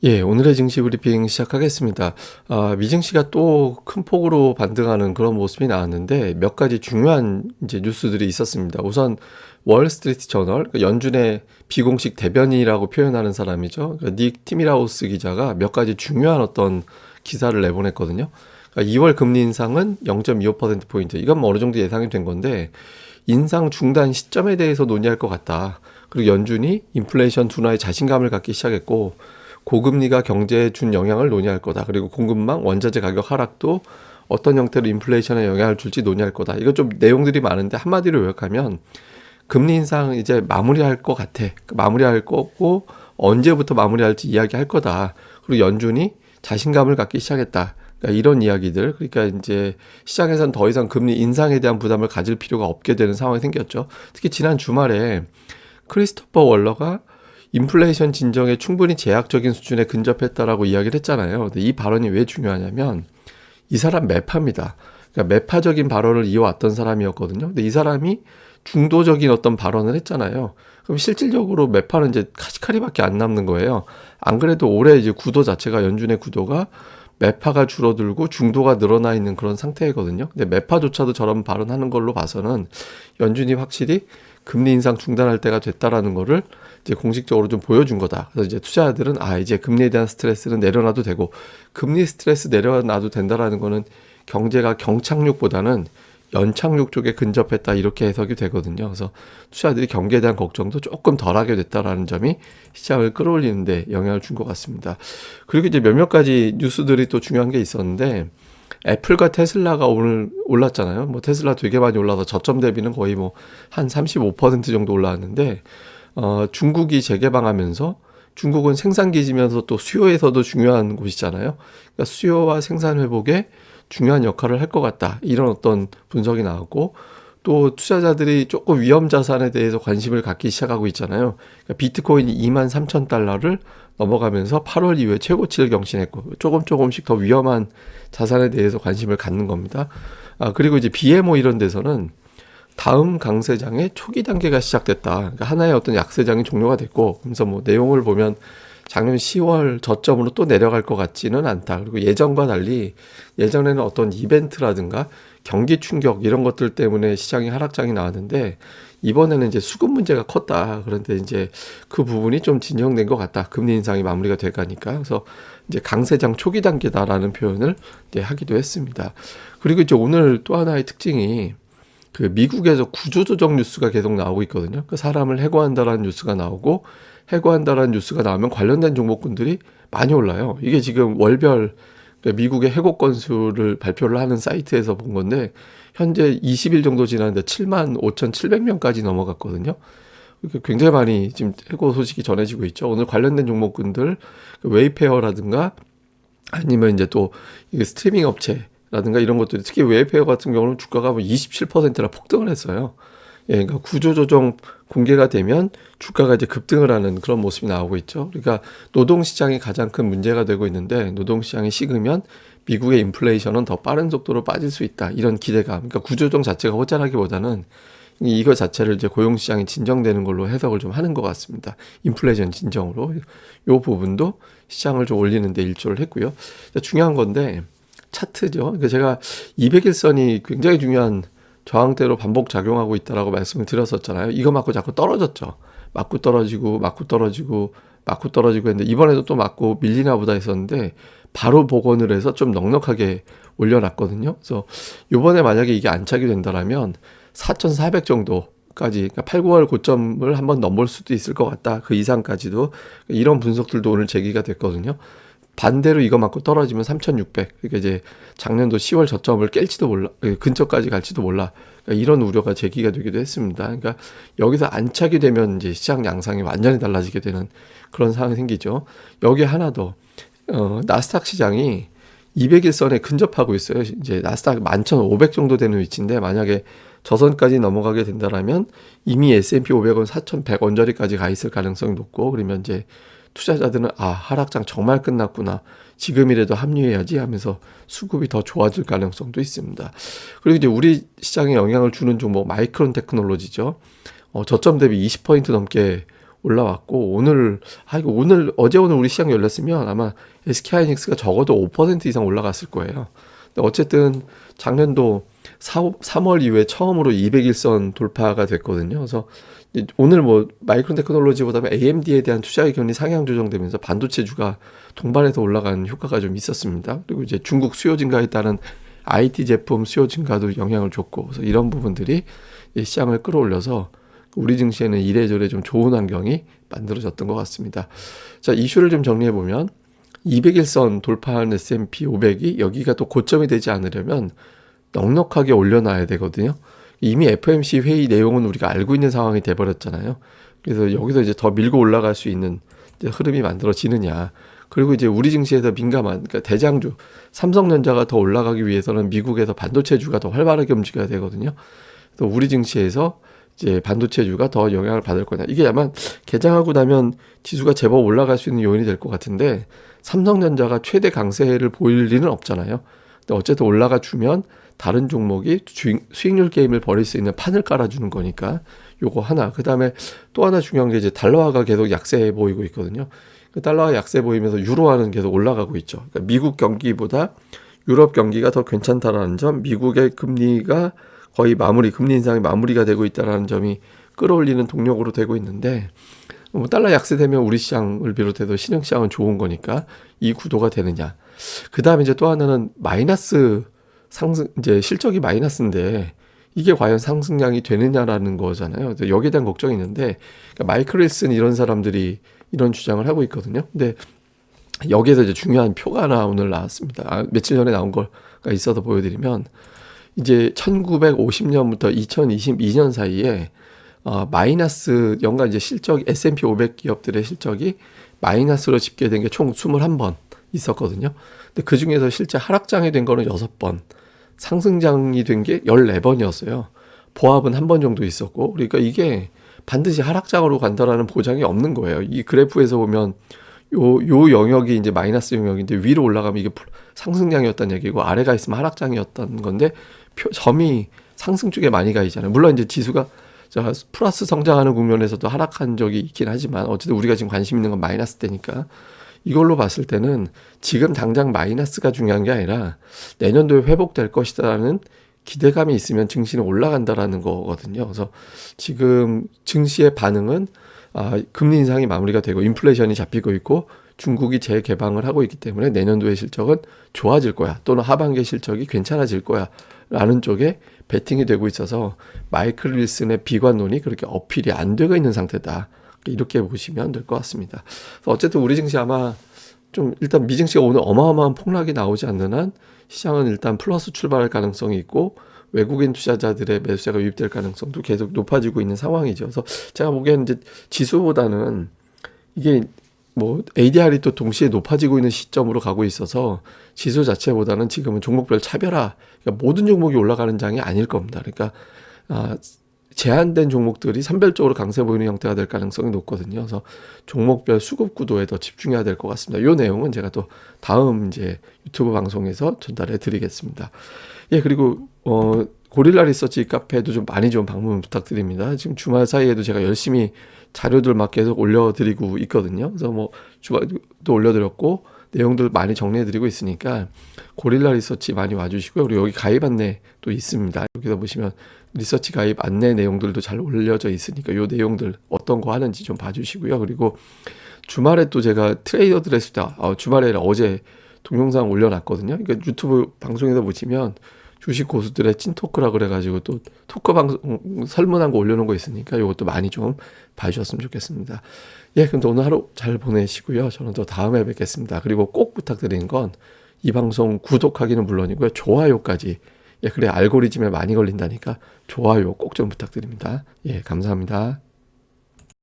예, 오늘의 증시 브리핑 시작하겠습니다. 미증시가 또 큰 폭으로 반등하는 그런 모습이 나왔는데 몇 가지 중요한 이제 뉴스들이 있었습니다. 우선 월스트리트 저널, 연준의 비공식 대변인이라고 표현하는 사람이죠. 닉 티미라우스 기자가 몇 가지 중요한 어떤 기사를 내보냈거든요. 2월 금리 인상은 0.25%포인트. 이건 뭐 어느 정도 예상이 된 건데 인상 중단 시점에 대해서 논의할 것 같다. 그리고 연준이 인플레이션 둔화에 자신감을 갖기 시작했고 고금리가 경제에 준 영향을 논의할 거다. 그리고 공급망, 원자재 가격 하락도 어떤 형태로 인플레이션에 영향을 줄지 논의할 거다. 이거 좀 내용들이 많은데 한마디로 요약하면 금리 인상 이제 마무리할 것 같아. 마무리할 거고 언제부터 마무리할지 이야기할 거다. 그리고 연준이 자신감을 갖기 시작했다. 그러니까 이런 이야기들. 그러니까 이제 시장에선 더 이상 금리 인상에 대한 부담을 가질 필요가 없게 되는 상황이 생겼죠. 특히 지난 주말에 크리스토퍼 월러가 인플레이션 진정에 충분히 제약적인 수준에 근접했다라고 이야기를 했잖아요. 근데 이 발언이 왜 중요하냐면 이 사람 매파입니다. 그러니까 매파적인 발언을 이어왔던 사람이었거든요. 근데 이 사람이 중도적인 어떤 발언을 했잖아요. 그럼 실질적으로 매파는 이제 카시카리밖에 안 남는 거예요. 안 그래도 올해 이제 구도 자체가 연준의 구도가 매파가 줄어들고 중도가 늘어나 있는 그런 상태거든요. 근데 매파조차도 저런 발언하는 걸로 봐서는 연준이 확실히 금리 인상 중단할 때가 됐다라는 거를 이제 공식적으로 좀 보여준 거다. 그래서 이제 투자자들은 이제 금리에 대한 스트레스는 내려놔도 되고 금리 스트레스 내려놔도 된다라는 거는 경제가 경착륙보다는 연착륙 쪽에 근접했다 이렇게 해석이 되거든요. 그래서 투자자들이 경기에 대한 걱정도 조금 덜하게 됐다라는 점이 시장을 끌어올리는데 영향을 준 것 같습니다. 그리고 이제 몇몇 가지 뉴스들이 또 중요한 게 있었는데 애플과 테슬라가 오늘 올랐잖아요. 뭐 테슬라 되게 많이 올라서 저점 대비는 거의 뭐 한 35% 정도 올라왔는데 중국이 재개방하면서 중국은 생산 기지면서 또 수요에서도 중요한 곳이잖아요. 그러니까 수요와 생산 회복에 중요한 역할을 할 것 같다. 이런 어떤 분석이 나왔고 또 투자자들이 조금 위험 자산에 대해서 관심을 갖기 시작하고 있잖아요. 그러니까 비트코인이 23,000달러를 넘어가면서 8월 이후에 최고치를 경신했고 조금씩 더 위험한 자산에 대해서 관심을 갖는 겁니다. 그리고 이제 BMO 이런 데서는 다음 강세장의 초기 단계가 시작됐다. 그러니까 하나의 어떤 약세장이 종료가 됐고, 그래서 뭐 내용을 보면 작년 10월 저점으로 또 내려갈 것 같지는 않다. 그리고 예전과 달리 예전에는 어떤 이벤트라든가 경기 충격 이런 것들 때문에 시장이 하락장이 나왔는데 이번에는 이제 수급 문제가 컸다. 그런데 이제 그 부분이 좀 진정된 것 같다. 금리 인상이 마무리가 돼가니까. 그래서 이제 강세장 초기 단계다라는 표현을 이제 하기도 했습니다. 그리고 이제 오늘 또 하나의 특징이 그 미국에서 구조조정 뉴스가 계속 나오고 있거든요. 그 사람을 해고한다라는 뉴스가 나오고 해고한다라는 뉴스가 나오면 관련된 종목군들이 많이 올라요. 이게 지금 월별 미국의 해고 건수를 발표를 하는 사이트에서 본 건데 현재 20일 정도 지났는데 75,700명까지 넘어갔거든요. 굉장히 많이 지금 해고 소식이 전해지고 있죠. 오늘 관련된 종목군들 웨이페어라든가 아니면 이제 또 이게 스트리밍 업체라든가 이런 것들이 특히 웨이페어 같은 경우는 주가가 뭐 27%나 폭등을 했어요. 예, 그러니까 구조조정 공개가 되면 주가가 이제 급등을 하는 그런 모습이 나오고 있죠. 그러니까 노동시장이 가장 큰 문제가 되고 있는데 노동시장이 식으면 미국의 인플레이션은 더 빠른 속도로 빠질 수 있다. 이런 기대감. 그러니까 구조조정 자체가 호전하기보다는 이거 자체를 이제 고용시장이 진정되는 걸로 해석을 좀 하는 것 같습니다. 인플레이션 진정으로. 요 부분도 시장을 좀 올리는데 일조를 했고요. 중요한 건데 차트죠. 그러니까 제가 200일선이 굉장히 중요한 저항대로 반복 작용하고 있다라고 말씀을 드렸었잖아요. 이거 맞고 자꾸 떨어졌죠. 맞고 떨어지고 했는데 이번에도 또 맞고 밀리나 보다 했었는데 바로 복원을 해서 좀 넉넉하게 올려놨거든요. 그래서 이번에 만약에 이게 안착이 된다라면 4,400 정도까지, 그러니까 8, 9월 고점을 한번 넘을 수도 있을 것 같다. 그 이상까지도 이런 분석들도 오늘 제기가 됐거든요. 반대로 이거 맞고 떨어지면 3,600. 그러니까 이제 작년도 10월 저점을 깰지도 몰라, 근처까지 갈지도 몰라. 그러니까 이런 우려가 제기가 되기도 했습니다. 그러니까 여기서 안착이 되면 이제 시장 양상이 완전히 달라지게 되는 그런 상황이 생기죠. 여기 하나 더, 나스닥 시장이 200일선에 근접하고 있어요. 이제 나스닥 11,500 정도 되는 위치인데 만약에 저선까지 넘어가게 된다라면 이미 S&P 500은 4,100 언저리까지 가 있을 가능성이 높고 그러면 이제 투자자들은 하락장 정말 끝났구나. 지금이라도 합류해야지 하면서 수급이 더 좋아질 가능성도 있습니다. 그리고 이제 우리 시장에 영향을 주는 종목 마이크론 테크놀로지죠. 저점 대비 20포인트 넘게 올라왔고 오늘 어제 오늘 우리 시장 열렸으면 아마 SK하이닉스가 적어도 5% 이상 올라갔을 거예요. 근데 어쨌든 작년도 3월 이후에 처음으로 200일선 돌파가 됐거든요. 그래서 오늘 뭐 마이크론 테크놀로지보다 AMD에 대한 투자 의견이 상향 조정되면서 반도체주가 동반해서 올라가는 효과가 좀 있었습니다. 그리고 이제 중국 수요 증가에 따른 IT 제품 수요 증가도 영향을 줬고, 그래서 이런 부분들이 시장을 끌어올려서 우리 증시에는 이래저래 좀 좋은 환경이 만들어졌던 것 같습니다. 자, 이슈를 좀 정리해 보면 200일선 돌파한 S&P 500이 여기가 또 고점이 되지 않으려면 넉넉하게 올려놔야 되거든요. 이미 FOMC 회의 내용은 우리가 알고 있는 상황이 돼버렸잖아요. 그래서 여기서 이제 더 밀고 올라갈 수 있는 이제 흐름이 만들어지느냐. 그리고 이제 우리 증시에서 민감한, 그러니까 대장주, 삼성전자가 더 올라가기 위해서는 미국에서 반도체주가 더 활발하게 움직여야 되거든요. 그래서 우리 증시에서 이제 반도체주가 더 영향을 받을 거냐. 이게 아마 개장하고 나면 지수가 제법 올라갈 수 있는 요인이 될 것 같은데, 삼성전자가 최대 강세를 보일 리는 없잖아요. 근데 어쨌든 올라가 주면 다른 종목이 수익률 게임을 벌일 수 있는 판을 깔아주는 거니까 요거 하나. 그 다음에 또 하나 중요한 게 이제 달러화가 계속 약세 보이고 있거든요. 그 달러화 약세 보이면서 유로화는 계속 올라가고 있죠. 그러니까 미국 경기보다 유럽 경기가 더 괜찮다라는 점, 미국의 금리가 거의 금리 인상이 마무리가 되고 있다라는 점이 끌어올리는 동력으로 되고 있는데, 뭐 달러 약세되면 우리 시장을 비롯해서 신흥 시장은 좋은 거니까 이 구도가 되느냐. 그 다음에 이제 또 하나는 이제 실적이 마이너스인데 이게 과연 상승량이 되느냐라는 거잖아요. 여기에 대한 걱정이 있는데, 그러니까 마이클 윌슨 이런 사람들이 이런 주장을 하고 있거든요. 근데 여기에서 이제 중요한 표가 하나 오늘 나왔습니다. 며칠 전에 나온 거가 있어서 보여드리면, 이제 1950년부터 2022년 사이에 마이너스 연간 이제 실적 S&P 500 기업들의 실적이 마이너스로 집계된 게 총 21번 있었거든요. 근데 그 중에서 실제 하락장이 된 거는 6번, 상승장이 된 게 14번이었어요. 보합은 한 번 정도 있었고, 그러니까 이게 반드시 하락장으로 간다라는 보장이 없는 거예요. 이 그래프에서 보면 요 영역이 이제 마이너스 영역인데 위로 올라가면 이게 상승장이었다는 얘기고, 아래가 있으면 하락장이었다는 건데 점이 상승 쪽에 많이 가 있잖아요. 물론 이제 지수가 플러스 성장하는 국면에서도 하락한 적이 있긴 하지만 어쨌든 우리가 지금 관심 있는 건 마이너스 때니까, 이걸로 봤을 때는 지금 당장 마이너스가 중요한 게 아니라 내년도에 회복될 것이다라는 기대감이 있으면 증시는 올라간다라는 거거든요. 그래서 지금 증시의 반응은 금리 인상이 마무리가 되고 인플레이션이 잡히고 있고 중국이 재개방을 하고 있기 때문에 내년도의 실적은 좋아질 거야, 또는 하반기 실적이 괜찮아질 거야 라는 쪽에 베팅이 되고 있어서 마이클 윌슨의 비관론이 그렇게 어필이 안 되고 있는 상태다, 이렇게 보시면 될 것 같습니다. 어쨌든 우리 증시 아마 좀 일단 미증시가 오늘 어마어마한 폭락이 나오지 않는 한 시장은 일단 플러스 출발할 가능성이 있고, 외국인 투자자들의 매수세가 유입될 가능성도 계속 높아지고 있는 상황이죠. 그래서 제가 보기에는 이제 지수보다는 이게 뭐 ADR이 또 동시에 높아지고 있는 시점으로 가고 있어서 지수 자체보다는 지금은 종목별 차별화, 그러니까 모든 종목이 올라가는 장이 아닐 겁니다. 그러니까 제한된 종목들이 선별적으로 강세 보이는 형태가 될 가능성이 높거든요. 그래서 종목별 수급 구도에 더 집중해야 될 것 같습니다. 이 내용은 제가 또 다음 이제 유튜브 방송에서 전달해 드리겠습니다. 예, 그리고 고릴라 리서치 카페도 좀 많이 좀 방문 부탁드립니다. 지금 주말 사이에도 제가 열심히 자료들 막 계속 올려드리고 있거든요. 그래서 뭐 주말도 올려드렸고 내용들 많이 정리해드리고 있으니까 고릴라 리서치 많이 와주시고요. 그리고 여기 가입 안내도 있습니다. 여기서 보시면 리서치 가입 안내 내용들도 잘 올려져 있으니까 이 내용들 어떤 거 하는지 좀 봐주시고요. 그리고 주말에 또 제가 트레이더들의 수다, 주말에 아니라 어제 동영상 올려놨거든요. 그러니까 유튜브 방송에서 보시면 주식 고수들의 찐토크라 그래가지고 또 토크 방송 설문한 거 올려놓은 거 있으니까 이것도 많이 좀 봐주셨으면 좋겠습니다. 예, 그럼 오늘 하루 잘 보내시고요. 저는 또 다음에 뵙겠습니다. 그리고 꼭 부탁드리는 건 이 방송 구독하기는 물론이고요, 좋아요까지. 예, 그래 알고리즘에 많이 걸린다니까 좋아요 꼭 좀 부탁드립니다. 예, 감사합니다.